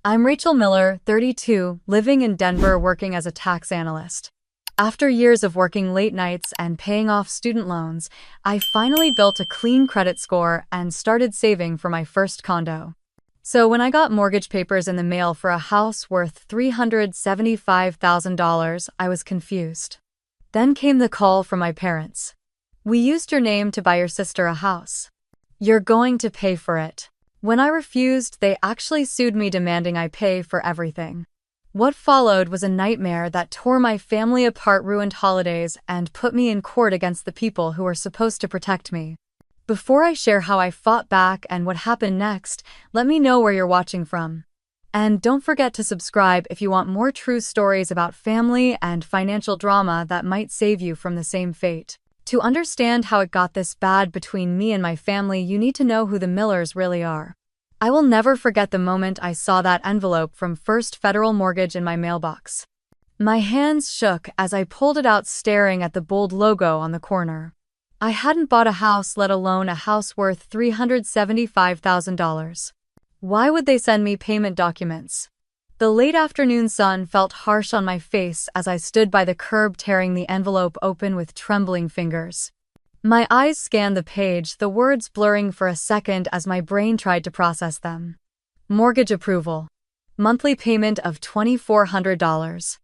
I'm Rachel Miller, 32, living in Denver working as a tax analyst. After years of working late nights and paying off student loans, I finally built a clean credit score and started saving for my first condo. So when I got mortgage papers in the mail for a house worth $375,000, I was confused. Then came the call from my parents. "We used your name to buy your sister a house. You're going to pay for it." When I refused, they actually sued me demanding I pay for everything. What followed was a nightmare that tore my family apart, ruined holidays, and put me in court against the people who were supposed to protect me. Before I share how I fought back and what happened next, let me know where you're watching from. And don't forget to subscribe if you want more true stories about family and financial drama that might save you from the same fate. To understand how it got this bad between me and my family, you need to know who the Millers really are. I will never forget the moment I saw that envelope from First Federal Mortgage in my mailbox. My hands shook as I pulled it out, staring at the bold logo on the corner. I hadn't bought a house, let alone a house worth $375,000. Why would they send me payment documents? The late afternoon sun felt harsh on my face as I stood by the curb, tearing the envelope open with trembling fingers. My eyes scanned the page, the words blurring for a second as my brain tried to process them. Mortgage approval. Monthly payment of $2,400.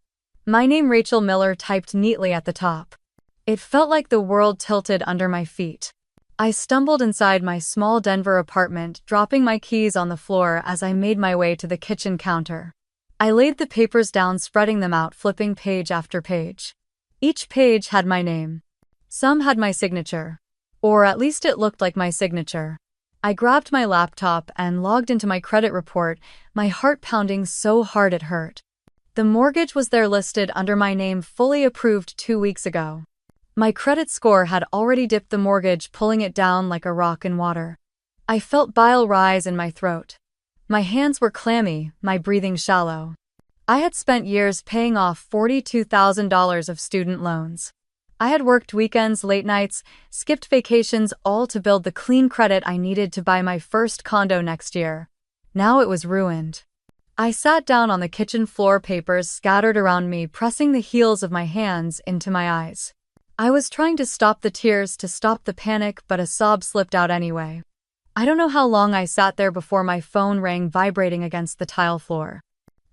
My name, Rachel Miller, typed neatly at the top. It felt like the world tilted under my feet. I stumbled inside my small Denver apartment, dropping my keys on the floor as I made my way to the kitchen counter. I laid the papers down, spreading them out, flipping page after page. Each page had my name. Some had my signature. Or at least it looked like my signature. I grabbed my laptop and logged into my credit report, my heart pounding so hard it hurt. The mortgage was there, listed under my name, fully approved 2 weeks ago. My credit score had already dipped the mortgage, pulling it down like a rock in water. I felt bile rise in my throat. My hands were clammy, my breathing shallow. I had spent years paying off $42,000 of student loans. I had worked weekends, late nights, skipped vacations, all to build the clean credit I needed to buy my first condo next year. Now it was ruined. I sat down on the kitchen floor, papers scattered around me, pressing the heels of my hands into my eyes. I was trying to stop the tears, to stop the panic, but a sob slipped out anyway. I don't know how long I sat there before my phone rang, vibrating against the tile floor.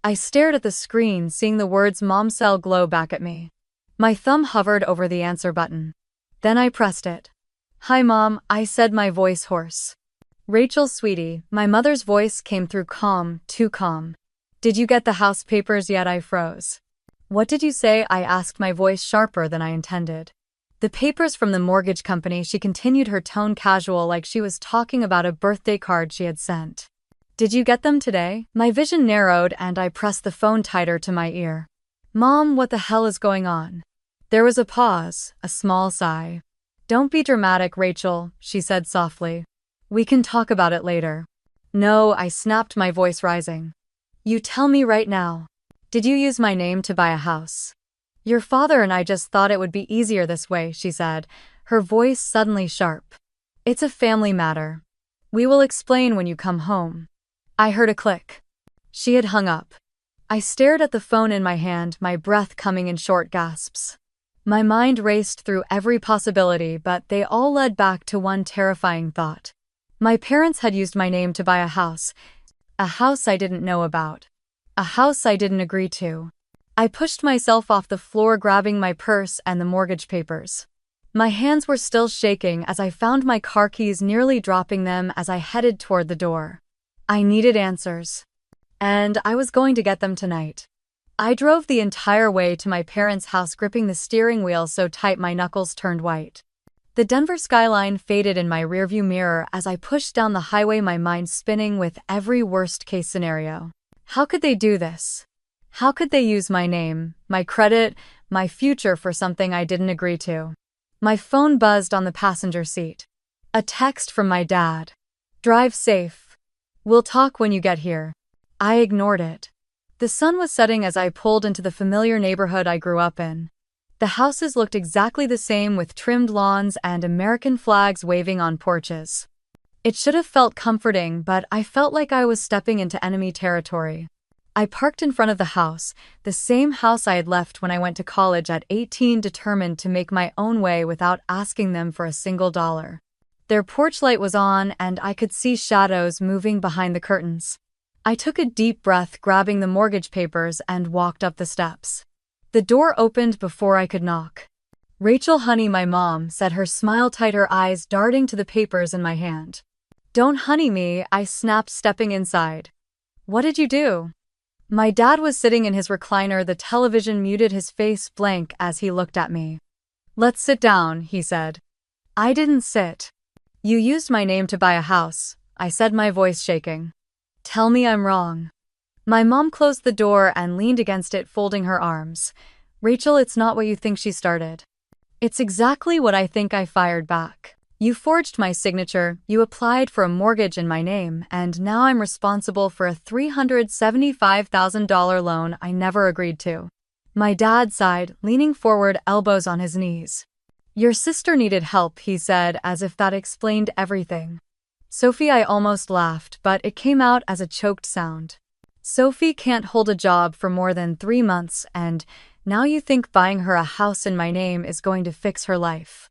I stared at the screen, seeing the words "Momcell" glow back at me. My thumb hovered over the answer button. Then I pressed it. "Hi, Mom," I said, my voice hoarse. "Rachel, sweetie," my mother's voice came through, calm, too calm. "Did you get the house papers yet?" I froze. "What did you say?" I asked, my voice sharper than I intended. "The papers from the mortgage company," she continued, her tone casual, like she was talking about a birthday card she had sent. "Did you get them today?" My vision narrowed and I pressed the phone tighter to my ear. "Mom, what the hell is going on?" There was a pause, a small sigh. "Don't be dramatic, Rachel," she said softly. "We can talk about it later." "No," I snapped, my voice rising. "You tell me right now. Did you use my name to buy a house?" "Your father and I just thought it would be easier this way," she said, her voice suddenly sharp. "It's a family matter. We will explain when you come home." I heard a click. She had hung up. I stared at the phone in my hand, my breath coming in short gasps. My mind raced through every possibility, but they all led back to one terrifying thought. My parents had used my name to buy a house I didn't know about, a house I didn't agree to. I pushed myself off the floor, grabbing my purse and the mortgage papers. My hands were still shaking as I found my car keys, nearly dropping them as I headed toward the door. I needed answers. And I was going to get them tonight. I drove the entire way to my parents' house, gripping the steering wheel so tight my knuckles turned white. The Denver skyline faded in my rearview mirror as I pushed down the highway, my mind spinning with every worst-case scenario. How could they do this? How could they use my name, my credit, my future for something I didn't agree to? My phone buzzed on the passenger seat. A text from my dad. "Drive safe. We'll talk when you get here." I ignored it. The sun was setting as I pulled into the familiar neighborhood I grew up in. The houses looked exactly the same, with trimmed lawns and American flags waving on porches. It should have felt comforting, but I felt like I was stepping into enemy territory. I parked in front of the house, the same house I had left when I went to college at 18, determined to make my own way without asking them for a single dollar. Their porch light was on, and I could see shadows moving behind the curtains. I took a deep breath, grabbing the mortgage papers, and walked up the steps. The door opened before I could knock. "Rachel, honey," my mom said, her smile tight, her eyes darting to the papers in my hand. "Don't honey me," I snapped, stepping inside. "What did you do?" My dad was sitting in his recliner, the television muted, his face blank as he looked at me. "Let's sit down," he said. I didn't sit. "You used my name to buy a house," I said, my voice shaking. "Tell me I'm wrong." My mom closed the door and leaned against it, folding her arms. "Rachel, it's not what you think," she started. "It's exactly what I think," I fired back. "You forged my signature, you applied for a mortgage in my name, and now I'm responsible for a $375,000 loan I never agreed to." My dad sighed, leaning forward, elbows on his knees. "Your sister needed help," he said, as if that explained everything. "Sophie," I almost laughed, but it came out as a choked sound. "Sophie can't hold a job for more than 3 months, and now you think buying her a house in my name is going to fix her life?"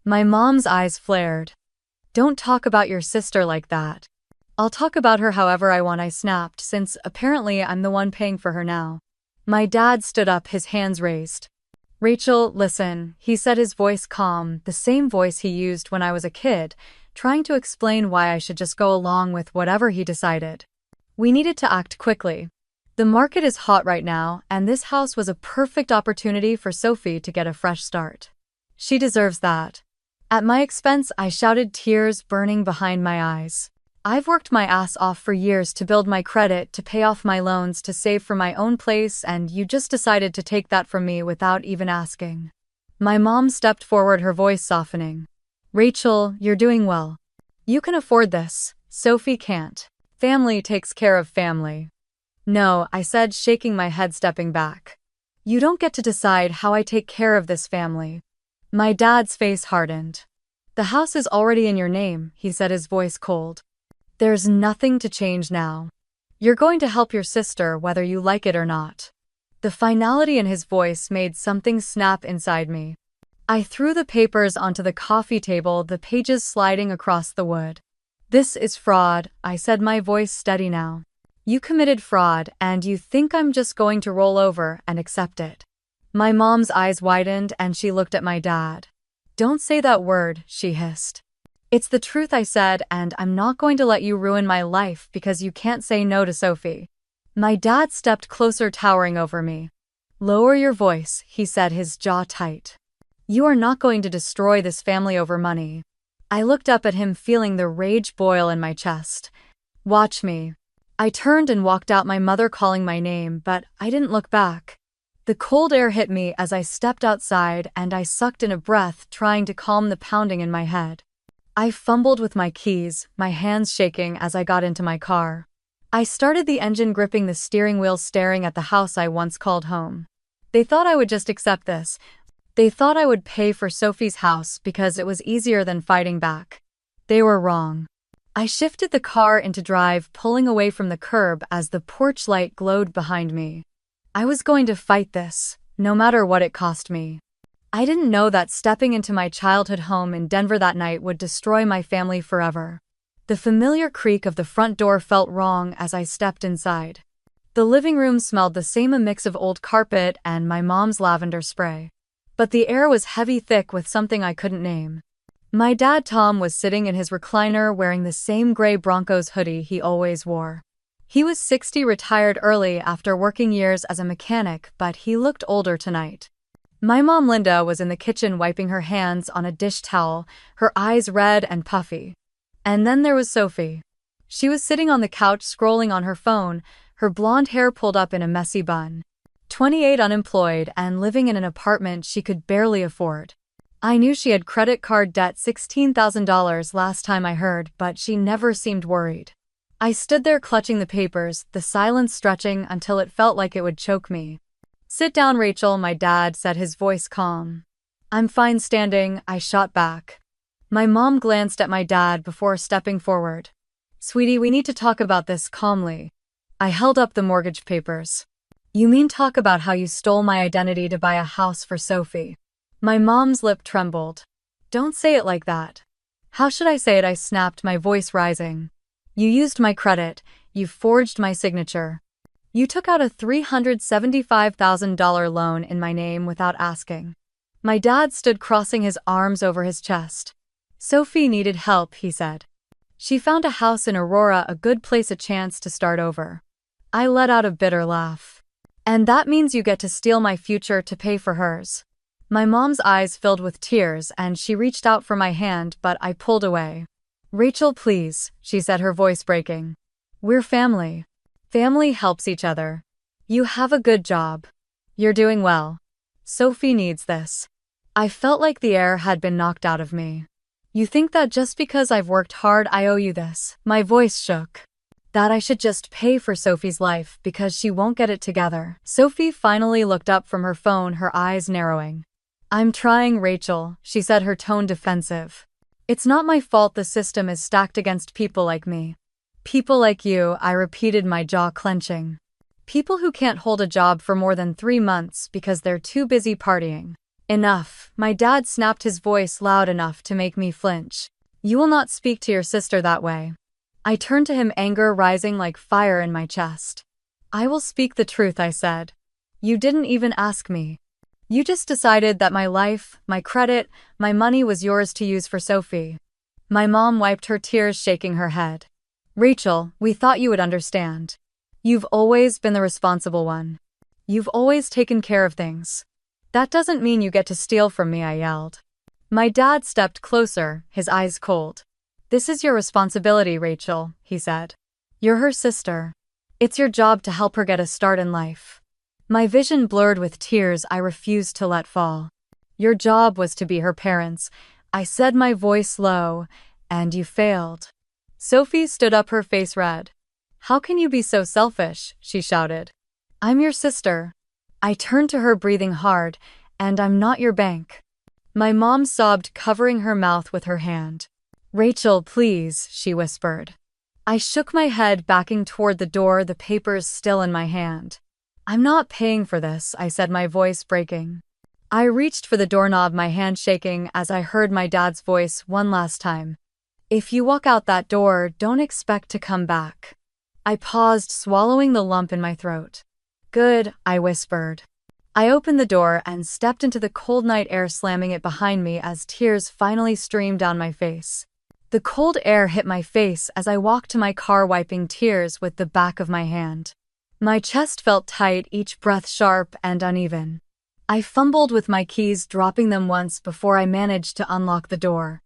My mom's eyes flared. "Don't talk about your sister like that." "I'll talk about her however I want," I snapped, since apparently I'm the one paying for her now. My dad stood up, his hands raised. "Rachel, listen," he said, his voice calm, the same voice he used when I was a kid, trying to explain why I should just go along with whatever he decided. "We needed to act quickly. The market is hot right now, and this house was a perfect opportunity for Sophie to get a fresh start. She deserves that." At my expense, I shouted, tears burning behind my eyes. "I've worked my ass off for years to build my credit, to pay off my loans, to save for my own place, and you just decided to take that from me without even asking." My mom stepped forward, her voice softening. "Rachel, you're doing well. You can afford this. Sophie can't. Family takes care of family." "No," I said, shaking my head, stepping back. "You don't get to decide how I take care of this family." My dad's face hardened. "The house is already in your name," he said, his voice cold. "There's nothing to change now. You're going to help your sister whether you like it or not." The finality in his voice made something snap inside me. I threw the papers onto the coffee table, the pages sliding across the wood. "This is fraud," I said, my voice steady now. "You committed fraud, and you think I'm just going to roll over and accept it." My mom's eyes widened, and she looked at my dad. "Don't say that word," she hissed. "It's the truth," I said, "and I'm not going to let you ruin my life because you can't say no to Sophie." My dad stepped closer, towering over me. "Lower your voice," he said, his jaw tight. "You are not going to destroy this family over money." I looked up at him, feeling the rage boil in my chest. "Watch me." I turned and walked out, my mother calling my name, but I didn't look back. The cold air hit me as I stepped outside, and I sucked in a breath, trying to calm the pounding in my head. I fumbled with my keys, my hands shaking as I got into my car. I started the engine, gripping the steering wheel, staring at the house I once called home. They thought I would just accept this. They thought I would pay for Sophie's house because it was easier than fighting back. They were wrong. I shifted the car into drive, pulling away from the curb as the porch light glowed behind me. I was going to fight this, no matter what it cost me. I didn't know that stepping into my childhood home in Denver that night would destroy my family forever. The familiar creak of the front door felt wrong as I stepped inside. The living room smelled the same, a mix of old carpet and my mom's lavender spray. But the air was heavy, thick with something I couldn't name. My dad, Tom, was sitting in his recliner, wearing the same gray Broncos hoodie he always wore. He was 60, retired early after working years as a mechanic, but he looked older tonight. My mom, Linda, was in the kitchen wiping her hands on a dish towel, her eyes red and puffy. And then there was Sophie. She was sitting on the couch, scrolling on her phone, her blonde hair pulled up in a messy bun. 28, unemployed, and living in an apartment she could barely afford. I knew she had credit card debt, $16,000 last time I heard, but she never seemed worried. I stood there clutching the papers, the silence stretching until it felt like it would choke me. "Sit down, Rachel," my dad said, his voice calm. "I'm fine standing," I shot back. My mom glanced at my dad before stepping forward. "Sweetie, we need to talk about this calmly." I held up the mortgage papers. You mean talk about how you stole my identity to buy a house for Sophie? My mom's lip trembled. Don't say it like that. How should I say it? I snapped, my voice rising. You used my credit. You forged my signature. You took out a $375,000 loan in my name without asking. My dad stood crossing his arms over his chest. Sophie needed help, he said. She found a house in Aurora, a good place, a chance to start over. I let out a bitter laugh. And that means you get to steal my future to pay for hers. My mom's eyes filled with tears and she reached out for my hand, but I pulled away. Rachel, please, she said, her voice breaking. We're family. Family helps each other. You have a good job. You're doing well. Sophie needs this. I felt like the air had been knocked out of me. You think that just because I've worked hard I owe you this? My voice shook. That I should just pay for Sophie's life because she won't get it together. Sophie finally looked up from her phone, her eyes narrowing. I'm trying, Rachel, she said, her tone defensive. It's not my fault the system is stacked against people like me. People like you, I repeated, my jaw clenching. People who can't hold a job for more than 3 months because they're too busy partying. Enough, my dad snapped, his voice loud enough to make me flinch. You will not speak to your sister that way. I turned to him, anger rising like fire in my chest. I will speak the truth, I said. You didn't even ask me. You just decided that my life, my credit, my money was yours to use for Sophie. My mom wiped her tears, shaking her head. Rachel, we thought you would understand. You've always been the responsible one. You've always taken care of things. That doesn't mean you get to steal from me, I yelled. My dad stepped closer, his eyes cold. This is your responsibility, Rachel, he said. You're her sister. It's your job to help her get a start in life. My vision blurred with tears I refused to let fall. Your job was to be her parents, I said, my voice low, and you failed. Sophie stood up, her face red. How can you be so selfish? She shouted. I'm your sister. I turned to her, breathing hard, and I'm not your bank. My mom sobbed, covering her mouth with her hand. Rachel, please, she whispered. I shook my head, backing toward the door, the papers still in my hand. I'm not paying for this, I said, my voice breaking. I reached for the doorknob, my hand shaking as I heard my dad's voice one last time. If you walk out that door, don't expect to come back. I paused, swallowing the lump in my throat. Good, I whispered. I opened the door and stepped into the cold night air, slamming it behind me as tears finally streamed down my face. The cold air hit my face as I walked to my car, wiping tears with the back of my hand. My chest felt tight, each breath sharp and uneven. I fumbled with my keys, dropping them once before I managed to unlock the door.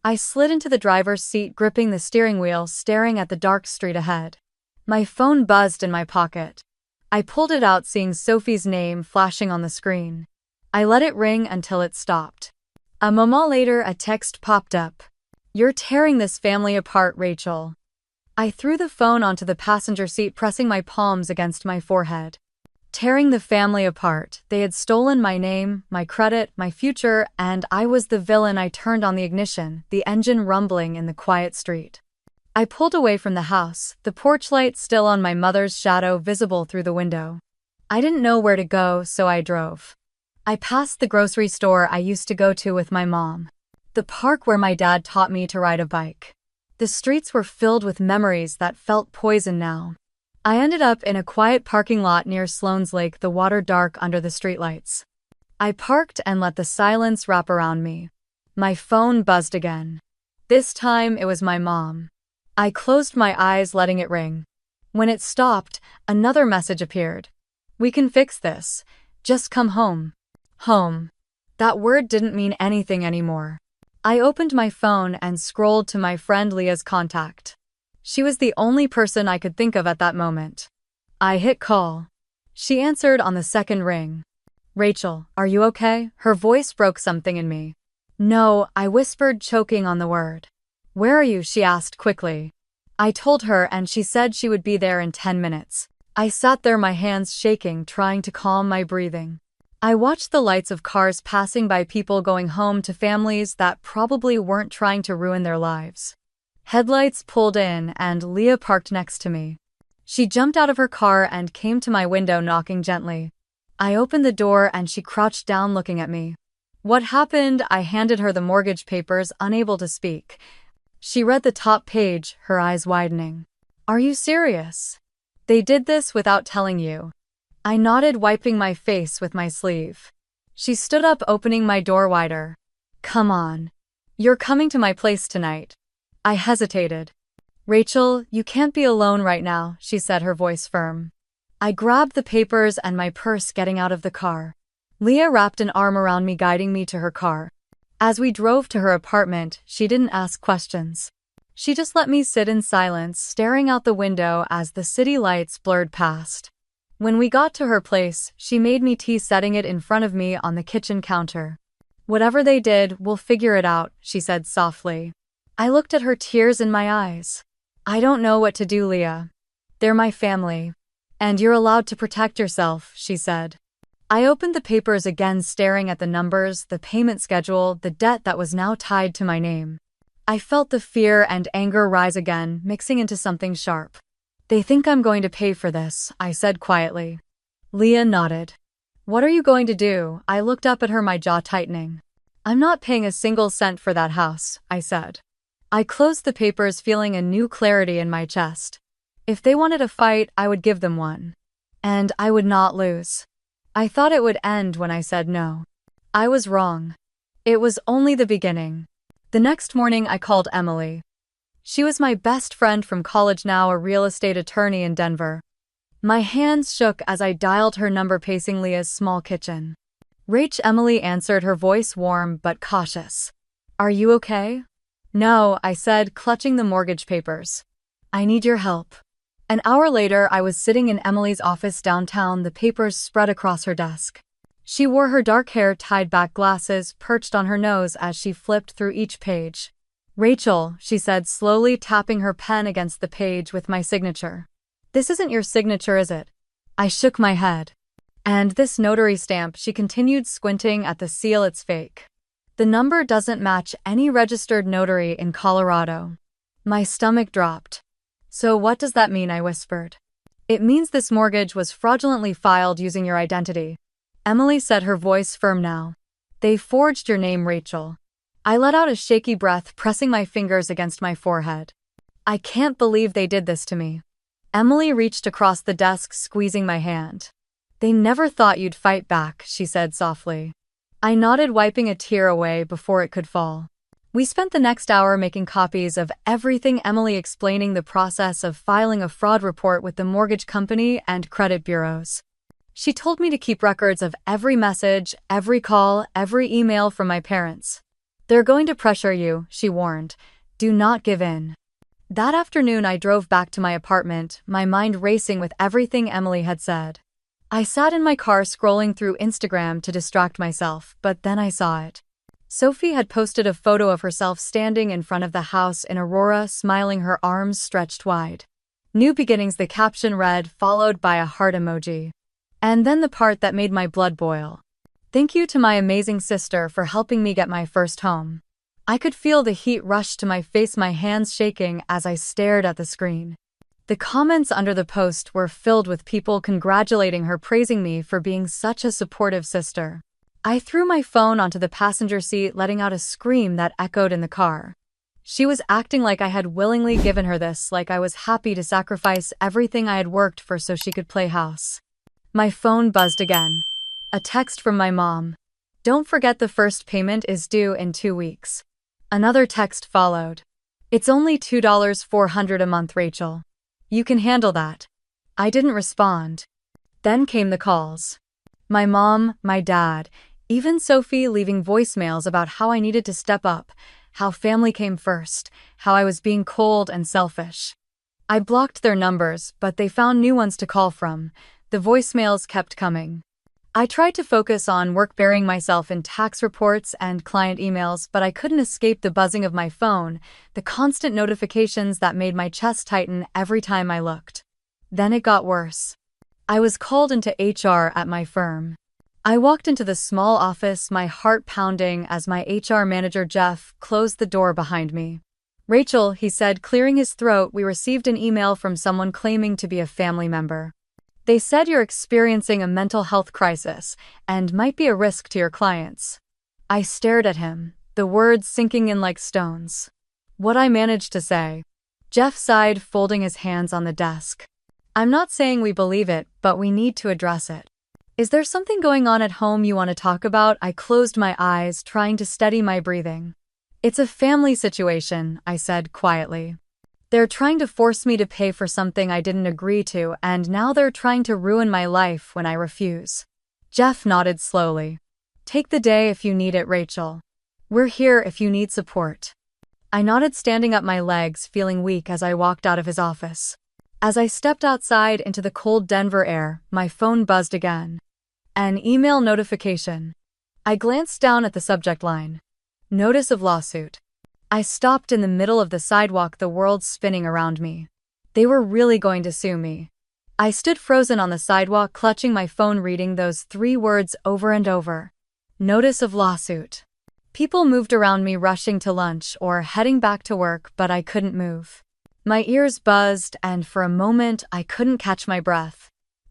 I slid into the driver's seat, gripping the steering wheel, staring at the dark street ahead. My phone buzzed in my pocket. I pulled it out, seeing Sophie's name flashing on the screen. I let it ring until it stopped. A moment later, a text popped up. You're tearing this family apart, Rachel. I threw the phone onto the passenger seat, pressing my palms against my forehead. Tearing the family apart. They had stolen my name, my credit, my future, and I was the villain. I turned on the ignition, the engine rumbling in the quiet street. I pulled away from the house, the porch light still on, my mother's shadow visible through the window. I didn't know where to go, so I drove. I passed the grocery store I used to go to with my mom. The park where my dad taught me to ride a bike. The streets were filled with memories that felt poison now. I ended up in a quiet parking lot near Sloan's Lake, the water dark under the streetlights. I parked and let the silence wrap around me. My phone buzzed again. This time it was my mom. I closed my eyes, letting it ring. When it stopped, another message appeared. We can fix this. Just come home. Home. That word didn't mean anything anymore. I opened my phone and scrolled to my friend Leah's contact. She was the only person I could think of at that moment. I hit call. She answered on the second ring. Rachel, are you okay? Her voice broke something in me. No, I whispered, choking on the word. Where are you? She asked quickly. I told her and she said she would be there in 10 minutes. I sat there, my hands shaking, trying to calm my breathing. I watched the lights of cars passing by, people going home to families that probably weren't trying to ruin their lives. Headlights pulled in and Leah parked next to me. She jumped out of her car and came to my window, knocking gently. I opened the door and she crouched down looking at me. What happened? I handed her the mortgage papers, unable to speak. She read the top page, her eyes widening. Are you serious? They did this without telling you? I nodded, wiping my face with my sleeve. She stood up, opening my door wider. Come on. You're coming to my place tonight. I hesitated. Rachel, you can't be alone right now, she said, her voice firm. I grabbed the papers and my purse, getting out of the car. Leah wrapped an arm around me, guiding me to her car. As we drove to her apartment, she didn't ask questions. She just let me sit in silence, staring out the window as the city lights blurred past. When we got to her place, she made me tea, setting it in front of me on the kitchen counter. Whatever they did, we'll figure it out, she said softly. I looked at her, tears in my eyes. I don't know what to do, Leah. They're my family. And you're allowed to protect yourself, she said. I opened the papers again, staring at the numbers, the payment schedule, the debt that was now tied to my name. I felt the fear and anger rise again, mixing into something sharp. They think I'm going to pay for this, I said quietly. Leah nodded. What are you going to do? I looked up at her, my jaw tightening. I'm not paying a single cent for that house, I said. I closed the papers, feeling a new clarity in my chest. If they wanted a fight, I would give them one. And I would not lose. I thought it would end when I said no. I was wrong. It was only the beginning. The next morning, I called Emily. She was my best friend from college, now a real estate attorney in Denver. My hands shook as I dialed her number, pacing Leah's small kitchen. Rach, Emily answered, her voice warm but cautious. Are you okay? No, I said, clutching the mortgage papers. I need your help. An hour later, I was sitting in Emily's office downtown, the papers spread across her desk. She wore her dark hair tied back, glasses perched on her nose as she flipped through each page. Rachel, she said, slowly tapping her pen against the page with my signature. This isn't your signature, is it? I shook my head. And this notary stamp, she continued, squinting at the seal, it's fake. The number doesn't match any registered notary in Colorado. My stomach dropped. So what does that mean? I whispered. It means this mortgage was fraudulently filed using your identity. Emily said, her voice firm now. They forged your name, Rachel. I let out a shaky breath, pressing my fingers against my forehead. I can't believe they did this to me. Emily reached across the desk, squeezing my hand. They never thought you'd fight back, she said softly. I nodded, wiping a tear away before it could fall. We spent the next hour making copies of everything, Emily explaining the process of filing a fraud report with the mortgage company and credit bureaus. She told me to keep records of every message, every call, every email from my parents. They're going to pressure you, she warned. Do not give in. That afternoon, I drove back to my apartment, my mind racing with everything Emily had said. I sat in my car, scrolling through Instagram to distract myself, but then I saw it. Sophie had posted a photo of herself standing in front of the house in Aurora, smiling, her arms stretched wide. New beginnings, the caption read, followed by a heart emoji. And then the part that made my blood boil. Thank you to my amazing sister for helping me get my first home. I could feel the heat rush to my face, my hands shaking as I stared at the screen. The comments under the post were filled with people congratulating her, praising me for being such a supportive sister. I threw my phone onto the passenger seat, letting out a scream that echoed in the car. She was acting like I had willingly given her this, like I was happy to sacrifice everything I had worked for so she could play house. My phone buzzed again. A text from my mom. Don't forget the first payment is due in 2 weeks. Another text followed. It's only $2,400 a month, Rachel. You can handle that. I didn't respond. Then came the calls. My mom, my dad, even Sophie, leaving voicemails about how I needed to step up, how family came first, how I was being cold and selfish. I blocked their numbers, but they found new ones to call from. The voicemails kept coming. I tried to focus on work, burying myself in tax reports and client emails, but I couldn't escape the buzzing of my phone, the constant notifications that made my chest tighten every time I looked. Then it got worse. I was called into HR at my firm. I walked into the small office, my heart pounding as my HR manager, Jeff, closed the door behind me. Rachel, he said, clearing his throat, we received an email from someone claiming to be a family member. They said you're experiencing a mental health crisis and might be a risk to your clients. I stared at him, the words sinking in like stones. What I managed to say. Jeff sighed, folding his hands on the desk. I'm not saying we believe it, but we need to address it. Is there something going on at home you want to talk about? I closed my eyes, trying to steady my breathing. It's a family situation, I said quietly. They're trying to force me to pay for something I didn't agree to, and now they're trying to ruin my life when I refuse. Jeff nodded slowly. Take the day if you need it, Rachel. We're here if you need support. I nodded, standing up, my legs feeling weak as I walked out of his office. As I stepped outside into the cold Denver air, my phone buzzed again. An email notification. I glanced down at the subject line. Notice of lawsuit. I stopped in the middle of the sidewalk, the world spinning around me. They were really going to sue me. I stood frozen on the sidewalk, clutching my phone, reading those 3 words over and over. Notice of lawsuit. People moved around me, rushing to lunch or heading back to work, but I couldn't move. My ears buzzed, and for a moment I couldn't catch my breath.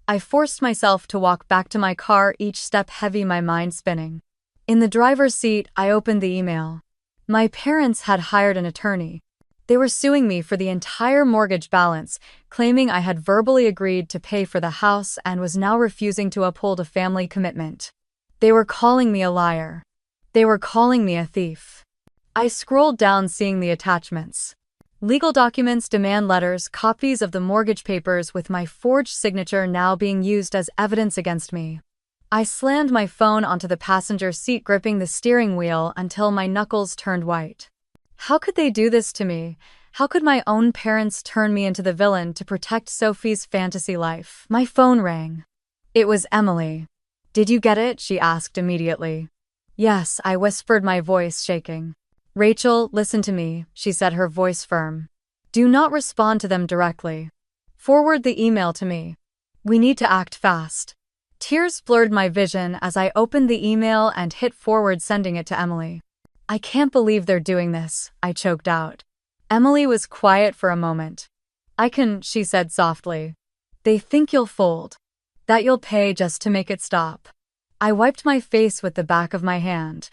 I forced myself to walk back to my car, each step heavy, my mind spinning. In the driver's seat, I opened the email. My parents had hired an attorney. They were suing me for the entire mortgage balance, claiming I had verbally agreed to pay for the house and was now refusing to uphold a family commitment. They were calling me a liar. They were calling me a thief. I scrolled down, seeing the attachments. Legal documents, demand letters, copies of the mortgage papers with my forged signature now being used as evidence against me. I slammed my phone onto the passenger seat, gripping the steering wheel until my knuckles turned white. How could they do this to me? How could my own parents turn me into the villain to protect Sophie's fantasy life? My phone rang. It was Emily. Did you get it? She asked immediately. Yes, I whispered, my voice shaking. Rachel, listen to me, she said, her voice firm. Do not respond to them directly. Forward the email to me. We need to act fast. Tears blurred my vision as I opened the email and hit forward, sending it to Emily. I can't believe they're doing this, I choked out. Emily was quiet for a moment. I can, she said softly. They think you'll fold. That you'll pay just to make it stop. I wiped my face with the back of my hand.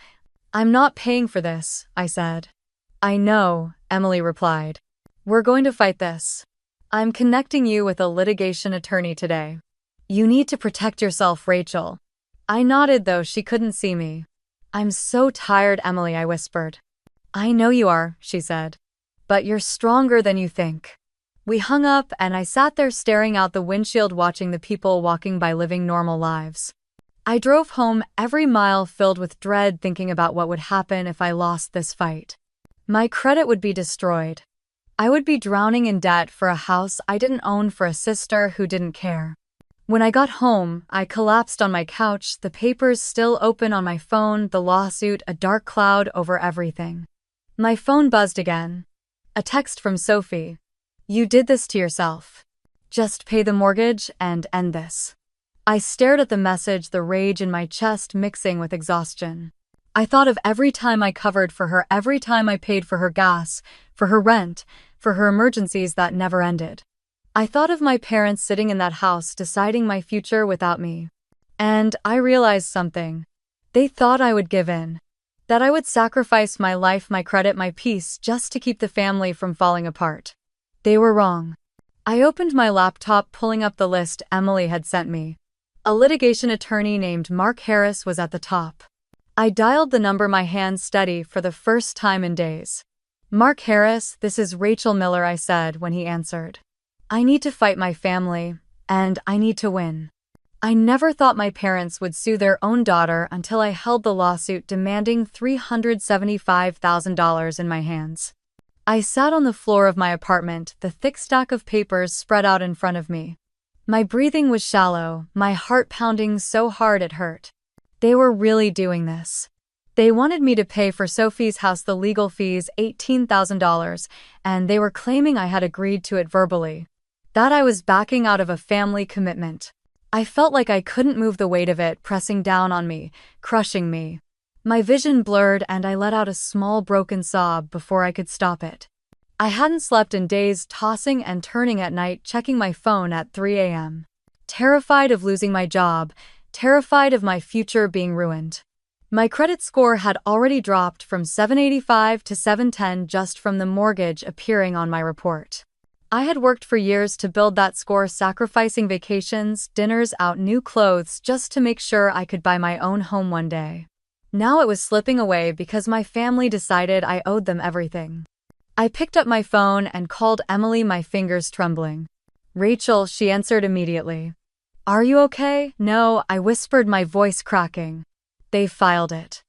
I'm not paying for this, I said. I know, Emily replied. We're going to fight this. I'm connecting you with a litigation attorney today. You need to protect yourself, Rachel. I nodded, though she couldn't see me. I'm so tired, Emily, I whispered. I know you are, she said. But you're stronger than you think. We hung up, and I sat there staring out the windshield, watching the people walking by, living normal lives. I drove home, every mile filled with dread, thinking about what would happen if I lost this fight. My credit would be destroyed. I would be drowning in debt for a house I didn't own, for a sister who didn't care. When I got home, I collapsed on my couch, the papers still open on my phone, the lawsuit a dark cloud over everything. My phone buzzed again. A text from Sophie. You did this to yourself. Just pay the mortgage and end this. I stared at the message, the rage in my chest mixing with exhaustion. I thought of every time I covered for her, every time I paid for her gas, for her rent, for her emergencies that never ended. I thought of my parents sitting in that house, deciding my future without me. And I realized something. They thought I would give in. That I would sacrifice my life, my credit, my peace, just to keep the family from falling apart. They were wrong. I opened my laptop, pulling up the list Emily had sent me. A litigation attorney named Mark Harris was at the top. I dialed the number, my hands steady for the first time in days. Mark Harris, this is Rachel Miller, I said when he answered. I need to fight my family, and I need to win. I never thought my parents would sue their own daughter until I held the lawsuit demanding $375,000 in my hands. I sat on the floor of my apartment, the thick stack of papers spread out in front of me. My breathing was shallow, my heart pounding so hard it hurt. They were really doing this. They wanted me to pay for Sophie's house, the legal fees, $18,000, and they were claiming I had agreed to it verbally. That I was backing out of a family commitment. I felt like I couldn't move, the weight of it pressing down on me, crushing me. My vision blurred and I let out a small broken sob before I could stop it. I hadn't slept in days, tossing and turning at night, checking my phone at 3 a.m. Terrified of losing my job, terrified of my future being ruined. My credit score had already dropped from 785 to 710 just from the mortgage appearing on my report. I had worked for years to build that score, sacrificing vacations, dinners out, new clothes, just to make sure I could buy my own home one day. Now it was slipping away because my family decided I owed them everything. I picked up my phone and called Emily, my fingers trembling. "Rachel," she answered immediately. "Are you okay?" "No," I whispered, my voice cracking. "They filed it.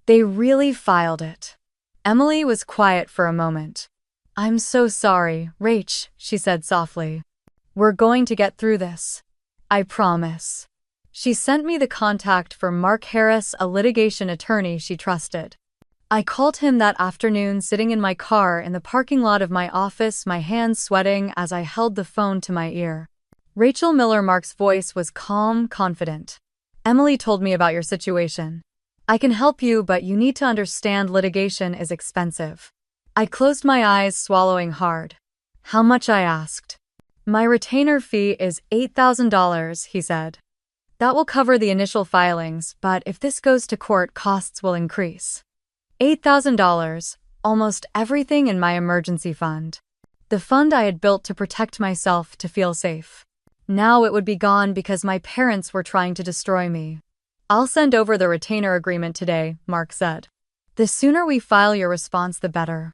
They really filed it." Emily was quiet for a moment. "I'm so sorry, Rach," she said softly. "We're going to get through this. I promise." She sent me the contact for Mark Harris, a litigation attorney she trusted. I called him that afternoon, sitting in my car in the parking lot of my office, my hands sweating as I held the phone to my ear. Rachel Miller. Mark's voice was calm, confident. "Emily told me about your situation. I can help you, but you need to understand litigation is expensive." I closed my eyes, swallowing hard. "How much?" I asked. "My retainer fee is $8,000, he said. "That will cover the initial filings, but if this goes to court, costs will increase." $8,000, almost everything in my emergency fund. The fund I had built to protect myself, to feel safe. Now it would be gone because my parents were trying to destroy me. "I'll send over the retainer agreement today," Mark said. "The sooner we file your response, the better."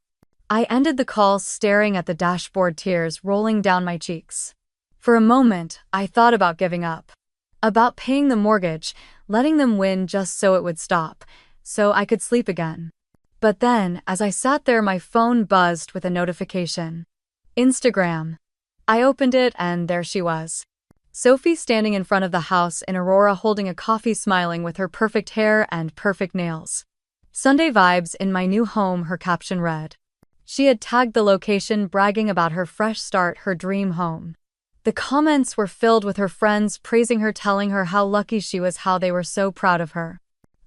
I ended the call staring at the dashboard, tears rolling down my cheeks. For a moment, I thought about giving up. About paying the mortgage, letting them win just so it would stop, so I could sleep again. But then, as I sat there, my phone buzzed with a notification. Instagram. I opened it and there she was. Sophie, standing in front of the house in Aurora, holding a coffee, smiling, with her perfect hair and perfect nails. "Sunday vibes in my new home," her caption read. She had tagged the location, bragging about her fresh start, her dream home. The comments were filled with her friends praising her, telling her how lucky she was, how they were so proud of her.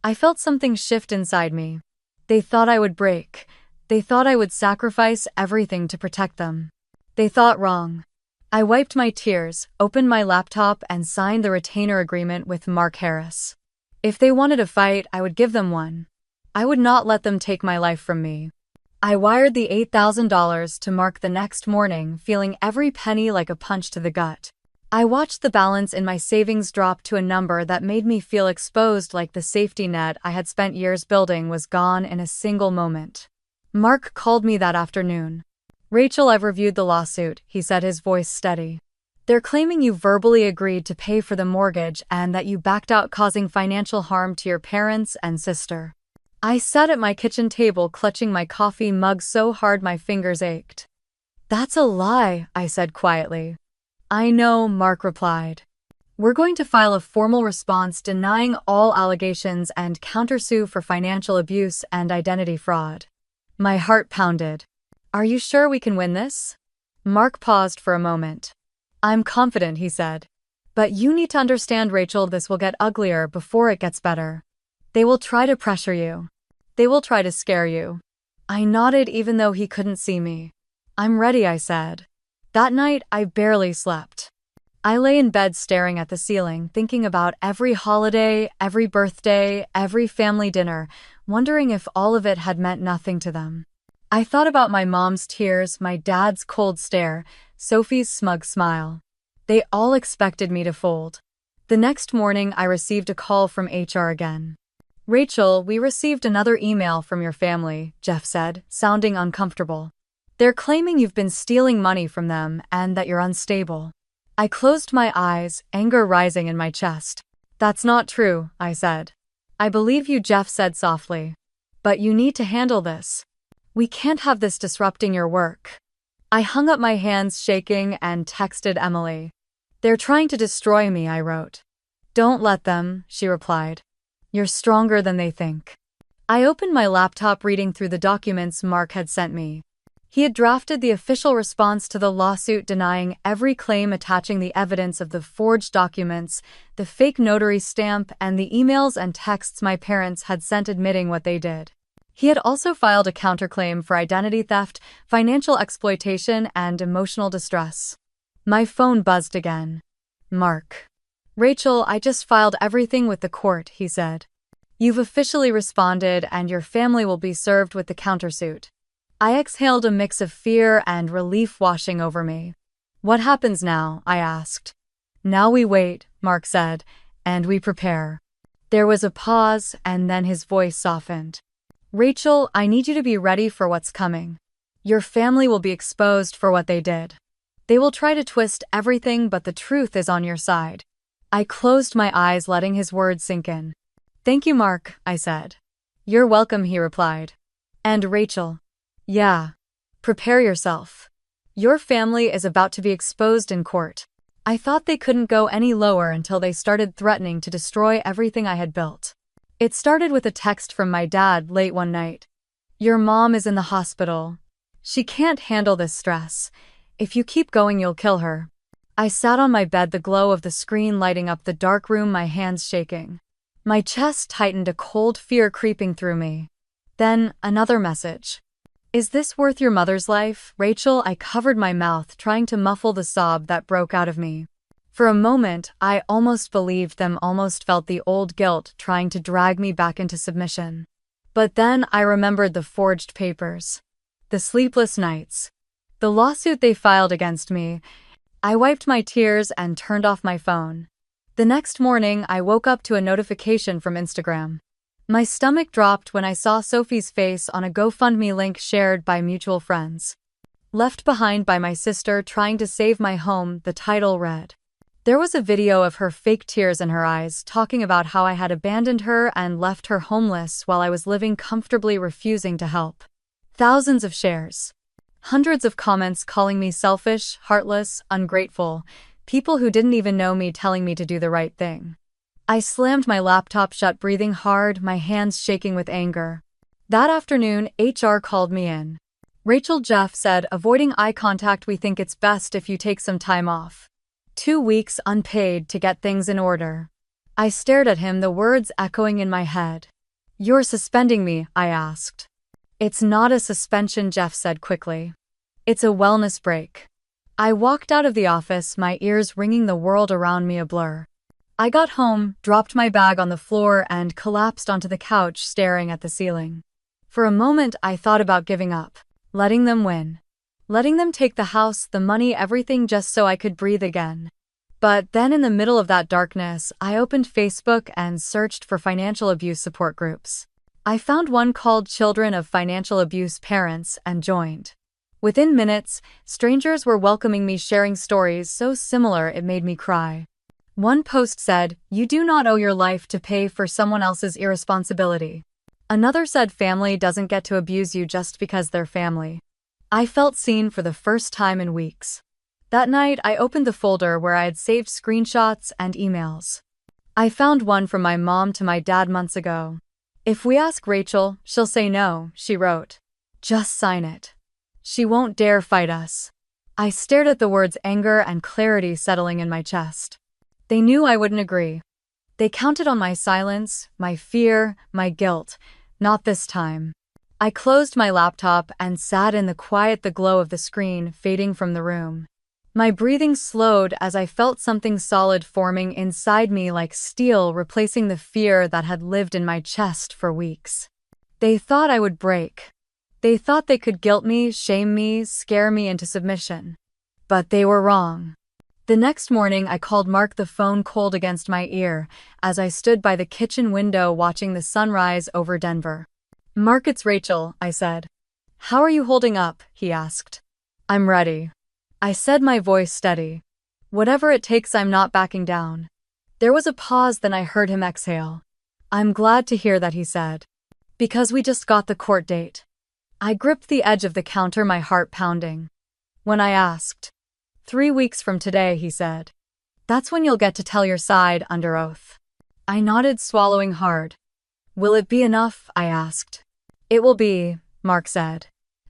I felt something shift inside me. They thought I would break. They thought I would sacrifice everything to protect them. They thought wrong. I wiped my tears, opened my laptop, and signed the retainer agreement with Mark Harris. If they wanted a fight, I would give them one. I would not let them take my life from me. I wired the $8,000 to Mark the next morning, feeling every penny like a punch to the gut. I watched the balance in my savings drop to a number that made me feel exposed, like the safety net I had spent years building was gone in a single moment. Mark called me that afternoon. "Rachel, I've reviewed the lawsuit," he said, his voice steady. "They're claiming you verbally agreed to pay for the mortgage and that you backed out, causing financial harm to your parents and sister." I sat at my kitchen table, clutching my coffee mug so hard my fingers ached. "That's a lie," I said quietly. "I know," Mark replied. "We're going to file a formal response denying all allegations and countersue for financial abuse and identity fraud." My heart pounded. "Are you sure we can win this?" Mark paused for a moment. "I'm confident," he said. "But you need to understand, Rachel, this will get uglier before it gets better. They will try to pressure you. They will try to scare you." I nodded, even though he couldn't see me. "I'm ready," I said. That night, I barely slept. I lay in bed staring at the ceiling, thinking about every holiday, every birthday, every family dinner, wondering if all of it had meant nothing to them. I thought about my mom's tears, my dad's cold stare, Sophie's smug smile. They all expected me to fold. The next morning, I received a call from HR again. "Rachel, we received another email from your family," Jeff said, sounding uncomfortable. "They're claiming you've been stealing money from them and that you're unstable." I closed my eyes, anger rising in my chest. "That's not true," I said. "I believe you," Jeff said softly. "But you need to handle this. We can't have this disrupting your work." I hung up, my hands shaking, and texted Emily. "They're trying to destroy me," I wrote. "Don't let them," she replied. "You're stronger than they think." I opened my laptop, reading through the documents Mark had sent me. He had drafted the official response to the lawsuit, denying every claim, attaching the evidence of the forged documents, the fake notary stamp, and the emails and texts my parents had sent admitting what they did. He had also filed a counterclaim for identity theft, financial exploitation, and emotional distress. My phone buzzed again. Mark. Rachel, I just filed everything with the court, he said. You've officially responded and your family will be served with the countersuit. I exhaled, a mix of fear and relief washing over me. What happens now? I asked. Now we wait, Mark said, and we prepare. There was a pause, and then his voice softened. Rachel, I need you to be ready for what's coming. Your family will be exposed for what they did. They will try to twist everything, but the truth is on your side. I closed my eyes, letting his words sink in. Thank you, Mark, I said. You're welcome, he replied. And Rachel. Yeah. Prepare yourself. Your family is about to be exposed in court. I thought they couldn't go any lower until they started threatening to destroy everything I had built. It started with a text from my dad late one night. Your mom is in the hospital. She can't handle this stress. If you keep going, you'll kill her. I sat on my bed, the glow of the screen lighting up the dark room, my hands shaking. My chest tightened, a cold fear creeping through me. Then, another message. Is this worth your mother's life, Rachel? I covered my mouth, trying to muffle the sob that broke out of me. For a moment, I almost believed them, almost felt the old guilt trying to drag me back into submission. But then I remembered the forged papers. The sleepless nights. The lawsuit they filed against me. I wiped my tears and turned off my phone. The next morning, I woke up to a notification from Instagram. My stomach dropped when I saw Sophie's face on a GoFundMe link shared by mutual friends. Left behind by my sister trying to save my home, the title read. There was a video of her, fake tears in her eyes, talking about how I had abandoned her and left her homeless while I was living comfortably, refusing to help. Thousands of shares. Hundreds of comments calling me selfish, heartless, ungrateful. People who didn't even know me telling me to do the right thing. I slammed my laptop shut, breathing hard, my hands shaking with anger. That afternoon, HR called me in. Rachel, Jeff said, avoiding eye contact, we think it's best if you take some time off. 2 weeks unpaid to get things in order. I stared at him, the words echoing in my head. You're suspending me, I asked. It's not a suspension, Jeff said quickly. It's a wellness break. I walked out of the office, my ears ringing, the world around me a blur. I got home, dropped my bag on the floor, and collapsed onto the couch, staring at the ceiling. For a moment, I thought about giving up, letting them win. Letting them take the house, the money, everything, just so I could breathe again. But then in the middle of that darkness, I opened Facebook and searched for financial abuse support groups. I found one called Children of Financial Abuse Parents and joined. Within minutes, strangers were welcoming me, sharing stories so similar it made me cry. One post said, "You do not owe your life to pay for someone else's irresponsibility." Another said, "Family doesn't get to abuse you just because they're family." I felt seen for the first time in weeks. That night, I opened the folder where I had saved screenshots and emails. I found one from my mom to my dad months ago. "If we ask Rachel, she'll say no," she wrote. "Just sign it. She won't dare fight us." I stared at the words, anger and clarity settling in my chest. They knew I wouldn't agree. They counted on my silence, my fear, my guilt. Not this time. I closed my laptop and sat in the quiet, the glow of the screen fading from the room. My breathing slowed as I felt something solid forming inside me, like steel, replacing the fear that had lived in my chest for weeks. They thought I would break. They thought they could guilt me, shame me, scare me into submission. But they were wrong. The next morning, I called Mark, the phone cold against my ear, as I stood by the kitchen window watching the sunrise over Denver. "Mark, it's Rachel," I said. "How are you holding up?" he asked. "I'm ready," I said, my voice steady. "Whatever it takes, I'm not backing down." There was a pause, then I heard him exhale. "I'm glad to hear that," he said. "Because we just got the court date." I gripped the edge of the counter, my heart pounding. When I asked, 3 weeks from today, he said. "That's when you'll get to tell your side under oath." I nodded, swallowing hard. "Will it be enough?" I asked. "It will be," Mark said.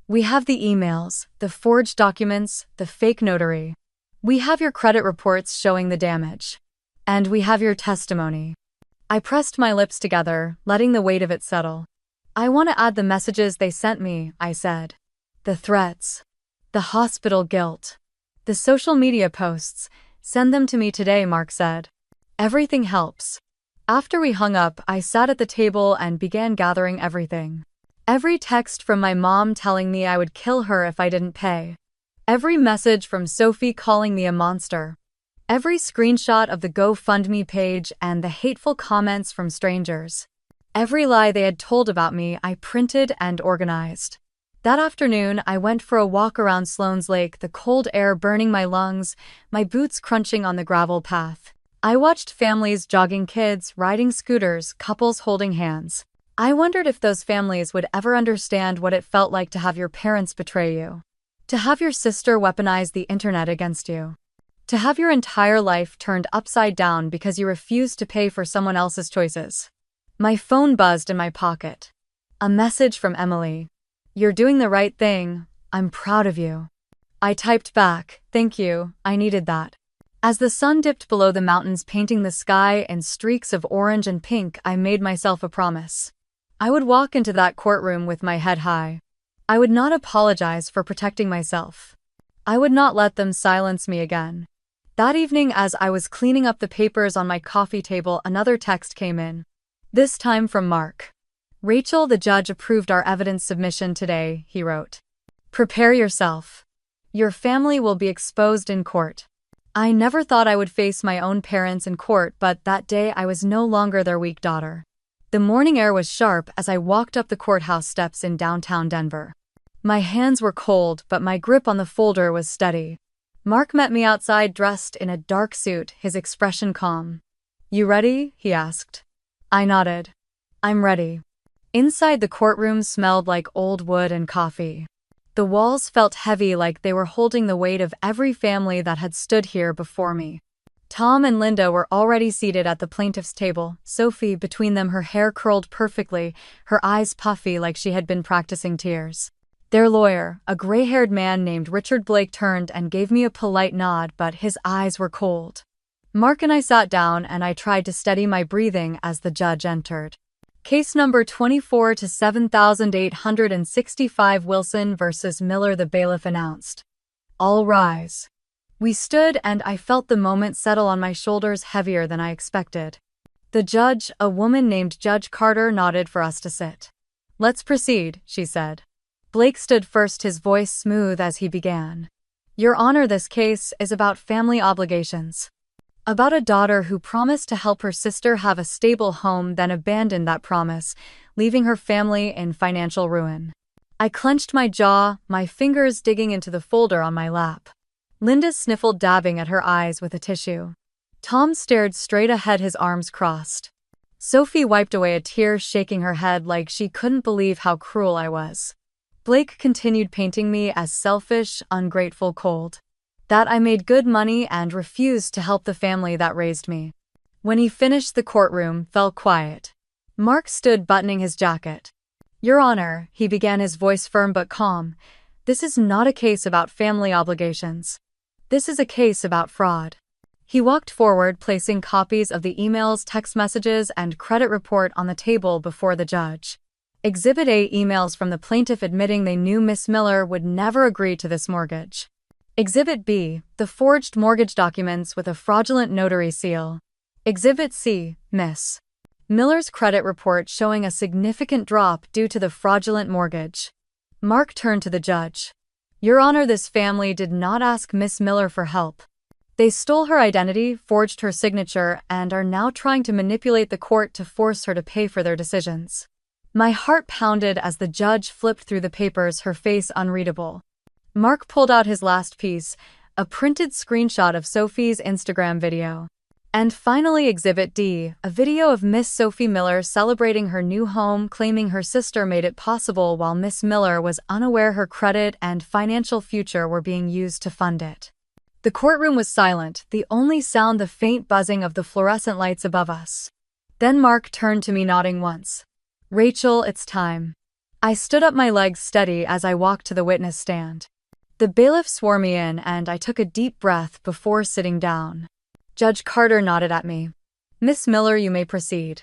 "We have the emails, the forged documents, the fake notary. We have your credit reports showing the damage. And we have your testimony." I pressed my lips together, letting the weight of it settle. I want to add the messages they sent me, I said. The threats. The hospital guilt. The social media posts. Send them to me today, Mark said. Everything helps. After we hung up, I sat at the table and began gathering everything. Every text from my mom telling me I would kill her if I didn't pay. Every message from Sophie calling me a monster. Every screenshot of the GoFundMe page and the hateful comments from strangers. Every lie they had told about me, I printed and organized. That afternoon, I went for a walk around Sloan's Lake, the cold air burning my lungs, my boots crunching on the gravel path. I watched families jogging, kids riding scooters, couples holding hands. I wondered if those families would ever understand what it felt like to have your parents betray you. To have your sister weaponize the internet against you. To have your entire life turned upside down because you refused to pay for someone else's choices. My phone buzzed in my pocket. A message from Emily. You're doing the right thing. I'm proud of you. I typed back, thank you, I needed that. As the sun dipped below the mountains, painting the sky in streaks of orange and pink, I made myself a promise. I would walk into that courtroom with my head high. I would not apologize for protecting myself. I would not let them silence me again. That evening, as I was cleaning up the papers on my coffee table, another text came in. This time from Mark. Rachel, the judge approved our evidence submission today, he wrote. Prepare yourself. Your family will be exposed in court. I never thought I would face my own parents in court, but that day I was no longer their weak daughter. The morning air was sharp as I walked up the courthouse steps in downtown Denver. My hands were cold, but my grip on the folder was steady. Mark met me outside dressed in a dark suit, his expression calm. You ready? He asked. I nodded. I'm ready. Inside, the courtroom smelled like old wood and coffee. The walls felt heavy, like they were holding the weight of every family that had stood here before me. Tom and Linda were already seated at the plaintiff's table, Sophie between them, her hair curled perfectly, her eyes puffy like she had been practicing tears. Their lawyer, a gray-haired man named Richard Blake, turned and gave me a polite nod, but his eyes were cold. Mark and I sat down, and I tried to steady my breathing as the judge entered. Case number 24 to 7865, Wilson versus Miller, the bailiff announced. All rise. We stood, and I felt the moment settle on my shoulders heavier than I expected. The judge, a woman named Judge Carter, nodded for us to sit. Let's proceed, she said. Blake stood first, his voice smooth as he began. Your Honor, this case is about family obligations. About a daughter who promised to help her sister have a stable home, then abandoned that promise, leaving her family in financial ruin. I clenched my jaw, my fingers digging into the folder on my lap. Linda sniffled, dabbing at her eyes with a tissue. Tom stared straight ahead, his arms crossed. Sophie wiped away a tear, shaking her head like she couldn't believe how cruel I was. Blake continued, painting me as selfish, ungrateful, cold. That I made good money and refused to help the family that raised me. When he finished, the courtroom fell quiet. Mark stood, buttoning his jacket. Your Honor, he began, his voice firm but calm, this is not a case about family obligations. This is a case about fraud. He walked forward, placing copies of the emails, text messages, and credit report on the table before the judge. Exhibit A, emails from the plaintiff admitting they knew Miss Miller would never agree to this mortgage. Exhibit B, the forged mortgage documents with a fraudulent notary seal. Exhibit C, Miss Miller's credit report showing a significant drop due to the fraudulent mortgage. Mark turned to the judge. Your Honor, this family did not ask Miss Miller for help. They stole her identity, forged her signature, and are now trying to manipulate the court to force her to pay for their decisions. My heart pounded as the judge flipped through the papers, her face unreadable. Mark pulled out his last piece, a printed screenshot of Sophie's Instagram video. And finally, Exhibit D, a video of Miss Sophie Miller celebrating her new home, claiming her sister made it possible while Miss Miller was unaware her credit and financial future were being used to fund it. The courtroom was silent, the only sound the faint buzzing of the fluorescent lights above us. Then Mark turned to me, nodding once. Rachel, it's time. I stood up, my legs steady as I walked to the witness stand. The bailiff swore me in, and I took a deep breath before sitting down. Judge Carter nodded at me. Miss Miller, you may proceed.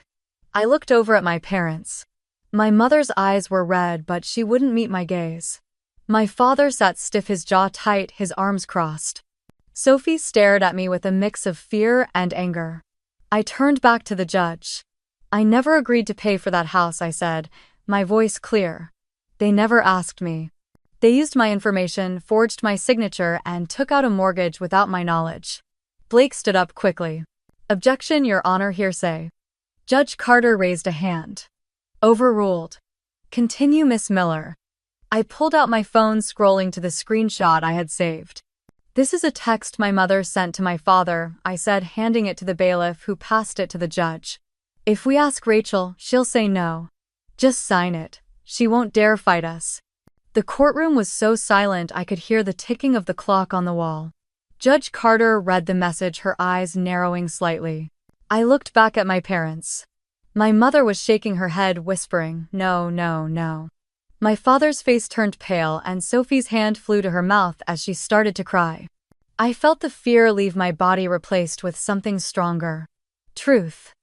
I looked over at my parents. My mother's eyes were red, but she wouldn't meet my gaze. My father sat stiff, his jaw tight, his arms crossed. Sophie stared at me with a mix of fear and anger. I turned back to the judge. I never agreed to pay for that house, I said, my voice clear. They never asked me. They used my information, forged my signature, and took out a mortgage without my knowledge. Blake stood up quickly. Objection, Your Honor, hearsay. Judge Carter raised a hand. Overruled. Continue, Miss Miller. I pulled out my phone, scrolling to the screenshot I had saved. This is a text my mother sent to my father, I said, handing it to the bailiff, who passed it to the judge. If we ask Rachel, she'll say no. Just sign it. She won't dare fight us. The courtroom was so silent I could hear the ticking of the clock on the wall. Judge Carter read the message, her eyes narrowing slightly. I looked back at my parents. My mother was shaking her head, whispering, "No, no, no." My father's face turned pale, and Sophie's hand flew to her mouth as she started to cry. I felt the fear leave my body, replaced with something stronger. Truth.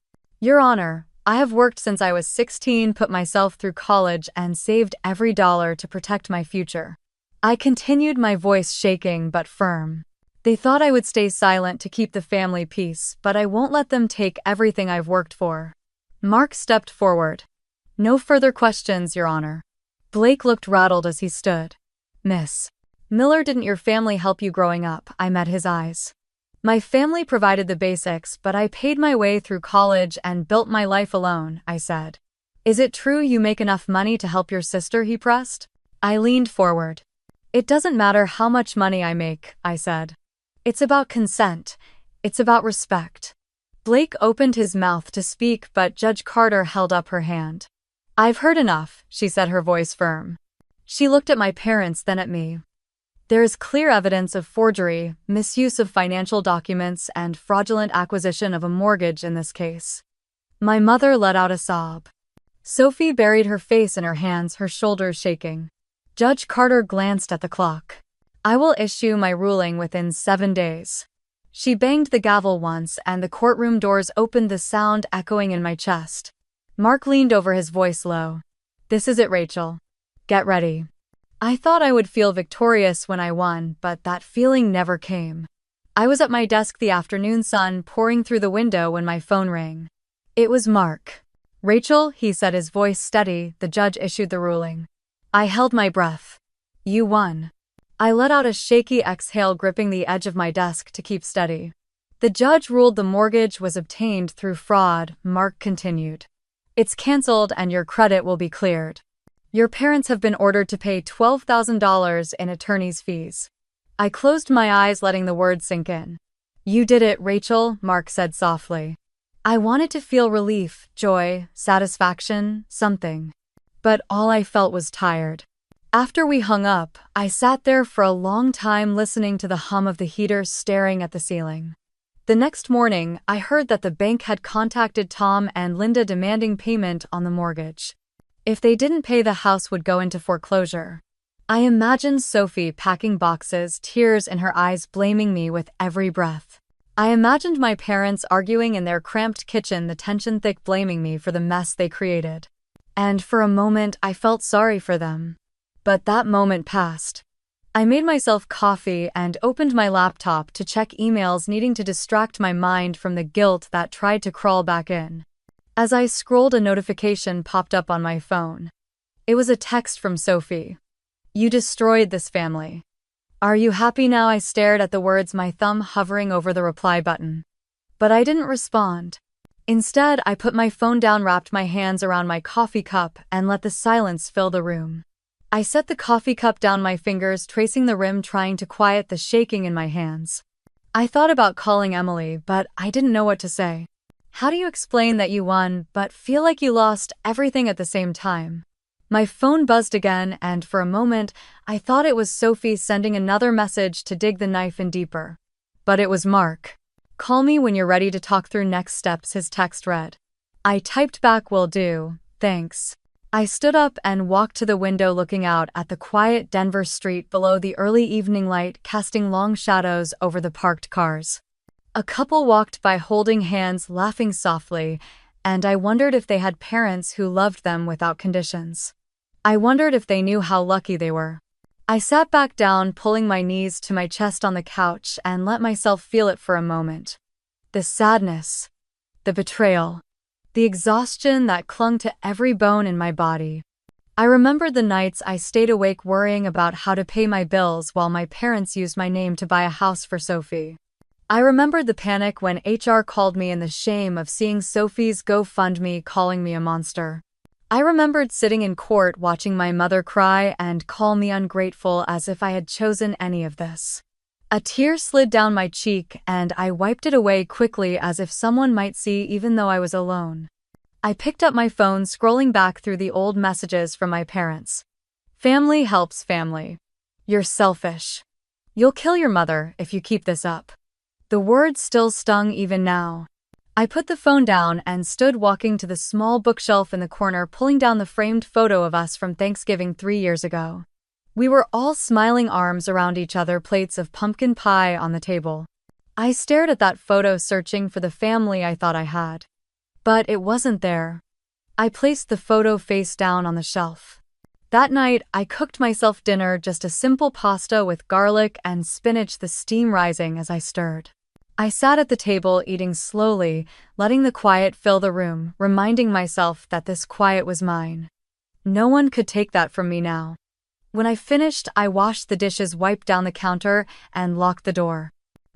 Your Honor, I have worked since I was 16, put myself through college, and saved every dollar to protect my future. I continued, my voice shaking but firm. They thought I would stay silent to keep the family peace, but I won't let them take everything I've worked for. Mark stepped forward. No further questions, Your Honor. Blake looked rattled as he stood. Miss Miller, didn't your family help you growing up? I met his eyes. My family provided the basics, but I paid my way through college and built my life alone, I said. Is it true you make enough money to help your sister? He pressed. I leaned forward. It doesn't matter how much money I make, I said. It's about consent. It's about respect. Blake opened his mouth to speak, but Judge Carter held up her hand. I've heard enough, she said, her voice firm. She looked at my parents, then at me. There is clear evidence of forgery, misuse of financial documents, and fraudulent acquisition of a mortgage in this case. My mother let out a sob. Sophie buried her face in her hands, her shoulders shaking. Judge Carter glanced at the clock. I will issue my ruling within 7 days. She banged the gavel once, and the courtroom doors opened, the sound echoing in my chest. Mark leaned over, his voice low. This is it, Rachel. Get ready. I thought I would feel victorious when I won, but that feeling never came. I was at my desk, the afternoon sun pouring through the window, when my phone rang. It was Mark. Rachel, he said, his voice steady. The judge issued the ruling. I held my breath. You won. I let out a shaky exhale, gripping the edge of my desk to keep steady. The judge ruled the mortgage was obtained through fraud, Mark continued. It's canceled and your credit will be cleared. Your parents have been ordered to pay $12,000 in attorney's fees. I closed my eyes, letting the words sink in. You did it, Rachel, Mark said softly. I wanted to feel relief, joy, satisfaction, something. But all I felt was tired. After we hung up, I sat there for a long time, listening to the hum of the heater, staring at the ceiling. The next morning, I heard that the bank had contacted Tom and Linda demanding payment on the mortgage. If they didn't pay, the house would go into foreclosure. I imagined Sophie packing boxes, tears in her eyes, blaming me with every breath. I imagined my parents arguing in their cramped kitchen, the tension thick, blaming me for the mess they created. And for a moment, I felt sorry for them. But that moment passed. I made myself coffee and opened my laptop to check emails, needing to distract my mind from the guilt that tried to crawl back in. As I scrolled, a notification popped up on my phone. It was a text from Sophie. You destroyed this family. Are you happy now? I stared at the words, my thumb hovering over the reply button. But I didn't respond. Instead, I put my phone down, wrapped my hands around my coffee cup, and let the silence fill the room. I set the coffee cup down, my fingers tracing the rim, trying to quiet the shaking in my hands. I thought about calling Emily, but I didn't know what to say. How do you explain that you won, but feel like you lost everything at the same time? My phone buzzed again, and for a moment, I thought it was Sophie sending another message to dig the knife in deeper. But it was Mark. Call me when you're ready to talk through next steps, his text read. I typed back, will do, thanks. I stood up and walked to the window, looking out at the quiet Denver street below, the early evening light casting long shadows over the parked cars. A couple walked by, holding hands, laughing softly, and I wondered if they had parents who loved them without conditions. I wondered if they knew how lucky they were. I sat back down, pulling my knees to my chest on the couch, and let myself feel it for a moment. The sadness, the betrayal, the exhaustion that clung to every bone in my body. I remembered the nights I stayed awake worrying about how to pay my bills while my parents used my name to buy a house for Sophie. I remembered the panic when HR called me and the shame of seeing Sophie's GoFundMe calling me a monster. I remembered sitting in court watching my mother cry and call me ungrateful as if I had chosen any of this. A tear slid down my cheek and I wiped it away quickly as if someone might see even though I was alone. I picked up my phone, scrolling back through the old messages from my parents. Family helps family. You're selfish. You'll kill your mother if you keep this up. The words still stung even now. I put the phone down and stood walking to the small bookshelf in the corner, pulling down the framed photo of us from Thanksgiving 3 years ago. We were all smiling, arms around each other, plates of pumpkin pie on the table. I stared at that photo, searching for the family I thought I had. But it wasn't there. I placed the photo face down on the shelf. That night, I cooked myself dinner, just a simple pasta with garlic and spinach, the steam rising as I stirred. I sat at the table, eating slowly, letting the quiet fill the room, reminding myself that this quiet was mine. No one could take that from me now. When I finished, I washed the dishes, wiped down the counter, and locked the door.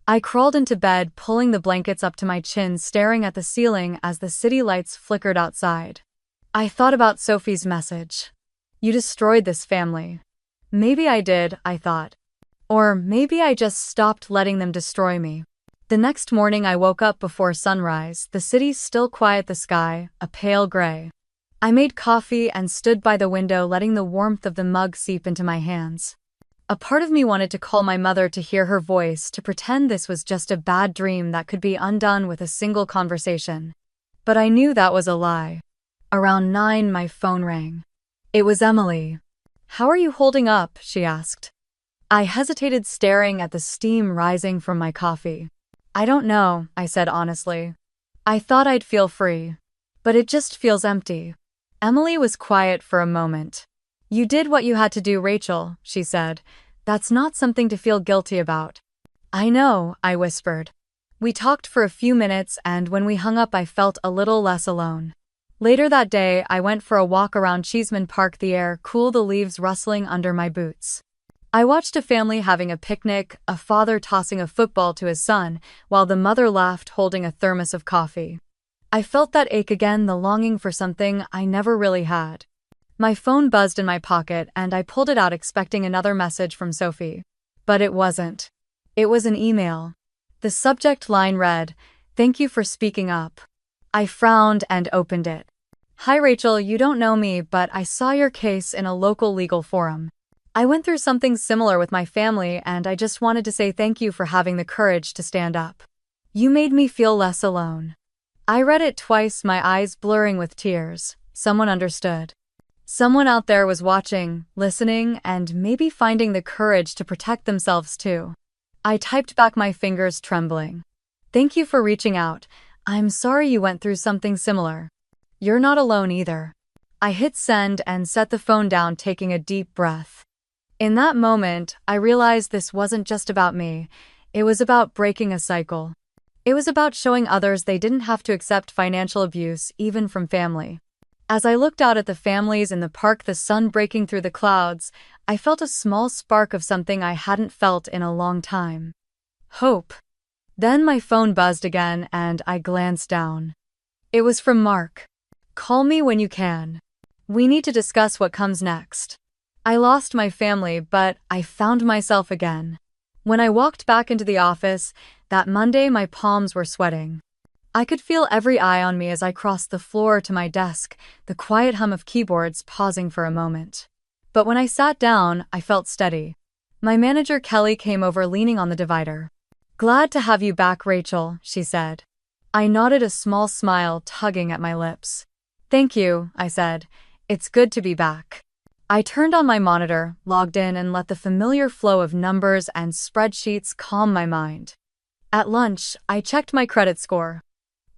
I crawled into bed, pulling the blankets up to my chin, staring at the ceiling as the city lights flickered outside. I thought about Sophie's message. You destroyed this family. Maybe I did, I thought. Or maybe I just stopped letting them destroy me. The next morning I woke up before sunrise, the city still quiet, the sky a pale gray. I made coffee and stood by the window, letting the warmth of the mug seep into my hands. A part of me wanted to call my mother, to hear her voice, to pretend this was just a bad dream that could be undone with a single conversation. But I knew that was a lie. Around 9, my phone rang. It was Emily. "How are you holding up?" she asked. I hesitated, staring at the steam rising from my coffee. "I don't know," I said honestly. "I thought I'd feel free. But it just feels empty." Emily was quiet for a moment. "You did what you had to do, Rachel," she said. "That's not something to feel guilty about." "I know," I whispered. We talked for a few minutes, and when we hung up I felt a little less alone. Later that day, I went for a walk around Cheeseman Park, the air cool, the leaves rustling under my boots. I watched a family having a picnic, a father tossing a football to his son, while the mother laughed, holding a thermos of coffee. I felt that ache again, the longing for something I never really had. My phone buzzed in my pocket, and I pulled it out, expecting another message from Sophie. But it wasn't. It was an email. The subject line read, "Thank you for speaking up." I frowned and opened it. "Hi Rachel, you don't know me, but I saw your case in a local legal forum. I went through something similar with my family, and I just wanted to say thank you for having the courage to stand up. You made me feel less alone." I read it twice, my eyes blurring with tears. Someone understood. Someone out there was watching, listening, and maybe finding the courage to protect themselves too. I typed back, my fingers trembling. "Thank you for reaching out. I'm sorry you went through something similar. You're not alone either." I hit send and set the phone down, taking a deep breath. In that moment, I realized this wasn't just about me. It was about breaking a cycle. It was about showing others they didn't have to accept financial abuse, even from family. As I looked out at the families in the park, the sun breaking through the clouds, I felt a small spark of something I hadn't felt in a long time. Hope. Then my phone buzzed again, and I glanced down. It was from Mark. "Call me when you can. We need to discuss what comes next." I lost my family, but I found myself again. When I walked back into the office that Monday, my palms were sweating. I could feel every eye on me as I crossed the floor to my desk, the quiet hum of keyboards pausing for a moment. But when I sat down, I felt steady. My manager Kelly came over, leaning on the divider. "Glad to have you back, Rachel," she said. I nodded, a small smile tugging at my lips. "Thank you," I said. "It's good to be back." I turned on my monitor, logged in, and let the familiar flow of numbers and spreadsheets calm my mind. At lunch, I checked my credit score.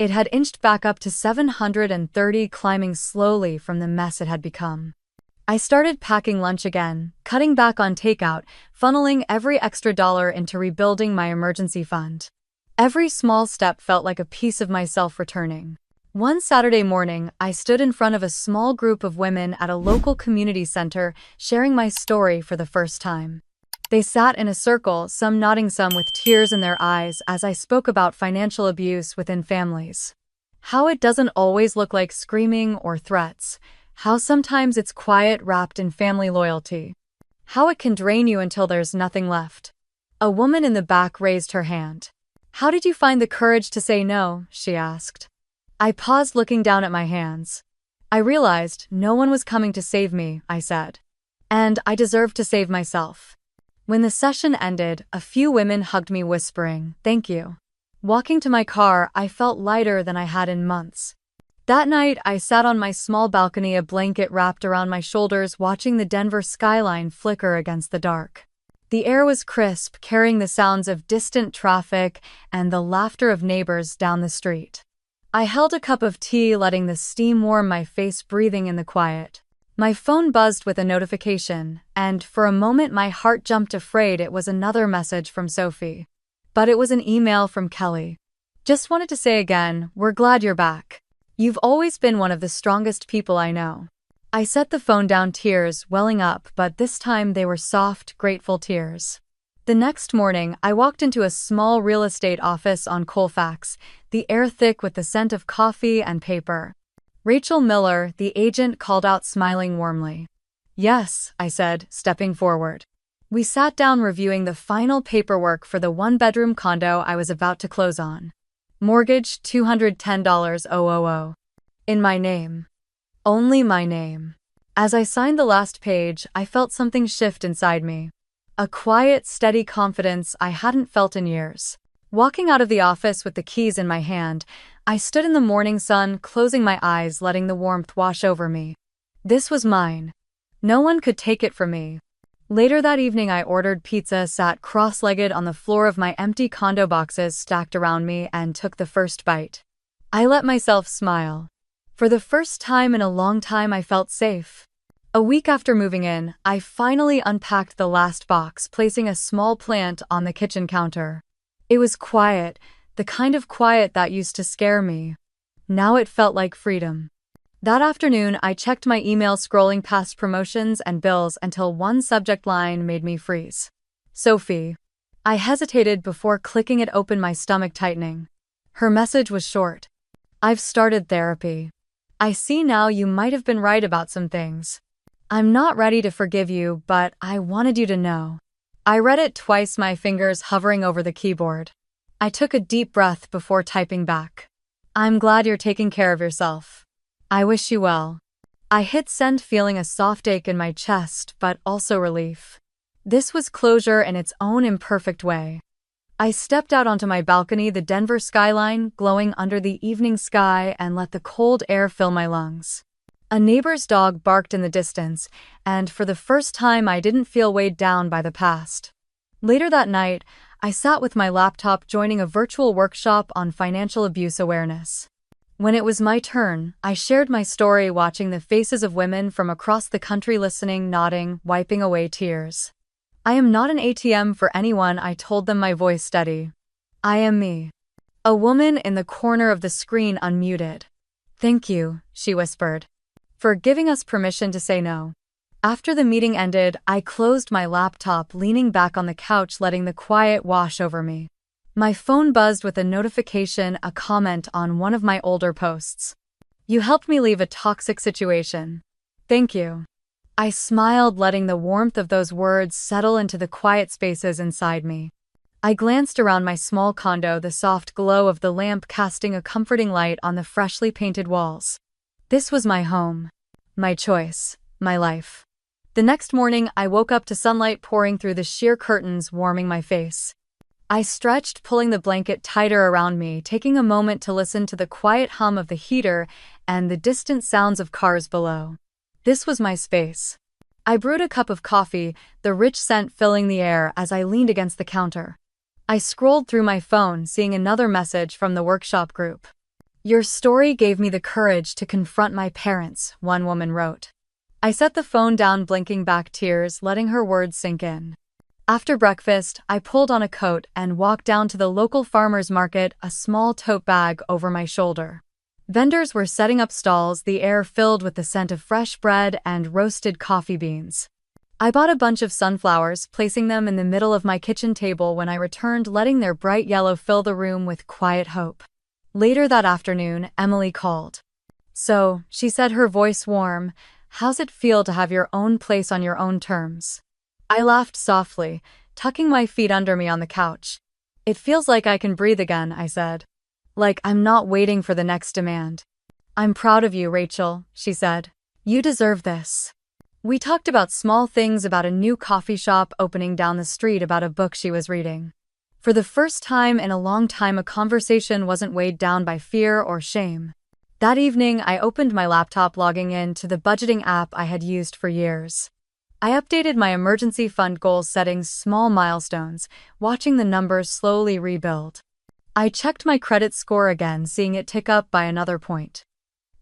It had inched back up to 730, climbing slowly from the mess it had become. I started packing lunch again, cutting back on takeout, funneling every extra dollar into rebuilding my emergency fund. Every small step felt like a piece of myself returning. One Saturday morning, I stood in front of a small group of women at a local community center, sharing my story for the first time. They sat in a circle, some nodding, some with tears in their eyes, as I spoke about financial abuse within families. How it doesn't always look like screaming or threats. How sometimes it's quiet, wrapped in family loyalty. How it can drain you until there's nothing left. A woman in the back raised her hand. "How did you find the courage to say no?" she asked. I paused, looking down at my hands. I realized no one was coming to save me, I said. And I deserved to save myself. When the session ended, a few women hugged me, whispering, "Thank you." Walking to my car, I felt lighter than I had in months. That night, I sat on my small balcony, a blanket wrapped around my shoulders, watching the Denver skyline flicker against the dark. The air was crisp, carrying the sounds of distant traffic and the laughter of neighbors down the street. I held a cup of tea, letting the steam warm my face, breathing in the quiet. My phone buzzed with a notification, and for a moment my heart jumped, afraid it was another message from Sophie. But it was an email from Kelly. "Just wanted to say again, we're glad you're back. You've always been one of the strongest people I know." I set the phone down, tears welling up, but this time they were soft, grateful tears. The next morning, I walked into a small real estate office on Colfax, the air thick with the scent of coffee and paper. "Rachel Miller," the agent called out, smiling warmly. "Yes," I said, stepping forward. We sat down, reviewing the final paperwork for the one-bedroom condo I was about to close on. Mortgage $210,000. In my name. Only my name. As I signed the last page, I felt something shift inside me. A quiet, steady confidence I hadn't felt in years. Walking out of the office with the keys in my hand, I stood in the morning sun, closing my eyes, letting the warmth wash over me. This was mine. No one could take it from me. Later that evening, I ordered pizza, sat cross-legged on the floor of my empty condo boxes stacked around me, and took the first bite. I let myself smile. For the first time in a long time, I felt safe. A week after moving in, I finally unpacked the last box, placing a small plant on the kitchen counter. It was quiet, the kind of quiet that used to scare me. Now it felt like freedom. That afternoon, I checked my email, scrolling past promotions and bills until one subject line made me freeze. "Sophie." I hesitated before clicking it open, my stomach tightening. Her message was short. "I've started therapy. I see now you might have been right about some things. I'm not ready to forgive you, but I wanted you to know." I read it twice, my fingers hovering over the keyboard. I took a deep breath before typing back. "I'm glad you're taking care of yourself. I wish you well." I hit send, feeling a soft ache in my chest, but also relief. This was closure in its own imperfect way. I stepped out onto my balcony, the Denver skyline glowing under the evening sky, and let the cold air fill my lungs. A neighbor's dog barked in the distance, and for the first time I didn't feel weighed down by the past. Later that night, I sat with my laptop, joining a virtual workshop on financial abuse awareness. When it was my turn, I shared my story, watching the faces of women from across the country, listening, nodding, wiping away tears. "I am not an ATM for anyone," I told them, my voice steady. "I am me." A woman in the corner of the screen unmuted. "Thank you," she whispered, "for giving us permission to say no." After the meeting ended, I closed my laptop, leaning back on the couch, letting the quiet wash over me. My phone buzzed with a notification, a comment on one of my older posts. "You helped me leave a toxic situation. Thank you." I smiled, letting the warmth of those words settle into the quiet spaces inside me. I glanced around my small condo, the soft glow of the lamp casting a comforting light on the freshly painted walls. This was my home. My choice. My life. The next morning, I woke up to sunlight pouring through the sheer curtains, warming my face. I stretched, pulling the blanket tighter around me, taking a moment to listen to the quiet hum of the heater and the distant sounds of cars below. This was my space. I brewed a cup of coffee, the rich scent filling the air as I leaned against the counter. I scrolled through my phone, seeing another message from the workshop group. Your story gave me the courage to confront my parents, one woman wrote. I set the phone down, blinking back tears, letting her words sink in. After breakfast, I pulled on a coat and walked down to the local farmer's market, a small tote bag over my shoulder. Vendors were setting up stalls, the air filled with the scent of fresh bread and roasted coffee beans. I bought a bunch of sunflowers, placing them in the middle of my kitchen table when I returned, letting their bright yellow fill the room with quiet hope. Later that afternoon, Emily called. "So," she said, her voice warm, "how's it feel to have your own place on your own terms?" I laughed softly, tucking my feet under me on the couch. "It feels like I can breathe again," I said. "Like I'm not waiting for the next demand." "I'm proud of you, Rachel," she said. "You deserve this." We talked about small things, about a new coffee shop opening down the street, about a book she was reading. For the first time in a long time, a conversation wasn't weighed down by fear or shame. That evening, I opened my laptop, logging in to the budgeting app I had used for years. I updated my emergency fund goals, setting small milestones, watching the numbers slowly rebuild. I checked my credit score again, seeing it tick up by another point.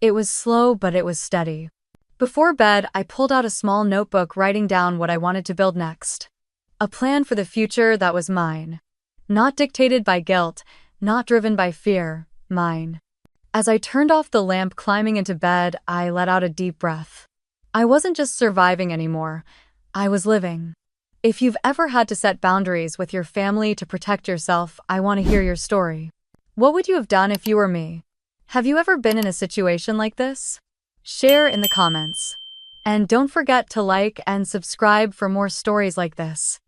It was slow, but it was steady. Before bed, I pulled out a small notebook, writing down what I wanted to build next. A plan for the future that was mine. Not dictated by guilt, not driven by fear, mine. As I turned off the lamp, climbing into bed, I let out a deep breath. I wasn't just surviving anymore, I was living. If you've ever had to set boundaries with your family to protect yourself, I want to hear your story. What would you have done if you were me? Have you ever been in a situation like this? Share in the comments. And don't forget to like and subscribe for more stories like this.